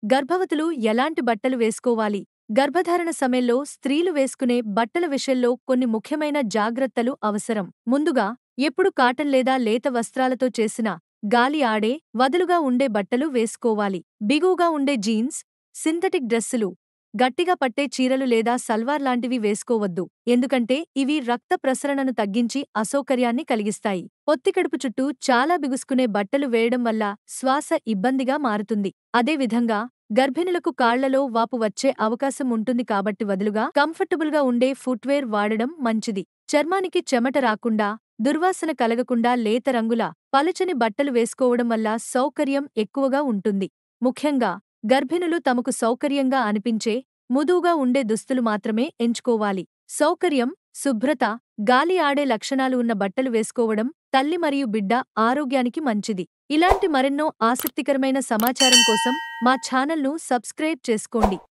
గర్భవతులు ఎలాంటి బట్టలు వేసుకోవాలి? గర్భధారణ సమయంలో స్త్రీలు వేసుకునే బట్టల విషయంలో కొన్ని ముఖ్యమైన జాగ్రత్తలు అవసరం. ముందుగా, ఎప్పుడు కాటన్ లేదా లేత వస్త్రాలతో చేసిన, గాలి ఆడే, వదులుగా ఉండే బట్టలు వేసుకోవాలి. బిగువుగా ఉండే జీన్స్, సింథటిక్ డ్రెస్సులు, గట్టిగా పట్టే చీరలు లేదా సల్వార్ లాంటివి వేసుకోవద్దు. ఎందుకంటే ఇవి రక్త ప్రసరణను తగ్గించి అసౌకర్యాన్ని కలిగిస్తాయి. పొత్తికడుపు చుట్టూ చాలా బిగుసుకునే బట్టలు వేయడం వల్ల శ్వాస ఇబ్బందిగా మారుతుంది. అదేవిధంగా, గర్భిణులకు కాళ్లలో వాపు వచ్చే అవకాశం ఉంటుంది కాబట్టి వదులుగా, కంఫర్టబుల్గా ఉండే ఫుట్వేర్ వాడడం మంచిది. చర్మానికి చెమట రాకుండా, దుర్వాసన కలగకుండా లేత రంగుల, పలుచని బట్టలు వేసుకోవడం వల్ల సౌకర్యం ఎక్కువగా ఉంటుంది. ముఖ్యంగా, గర్భిణులు తమకు సౌకర్యంగా అనిపించే, మృదువుగా ఉండే దుస్తులు మాత్రమే ఎంచుకోవాలి. సౌకర్యం, శుభ్రత, గాలి ఆడే లక్షణాలు ఉన్న బట్టలు వేసుకోవడం తల్లి మరియు బిడ్డ ఆరోగ్యానికి మంచిది. ఇలాంటి మరెన్నో ఆసక్తికరమైన సమాచారం కోసం మా ఛానల్ను సబ్స్క్రైబ్ చేసుకోండి.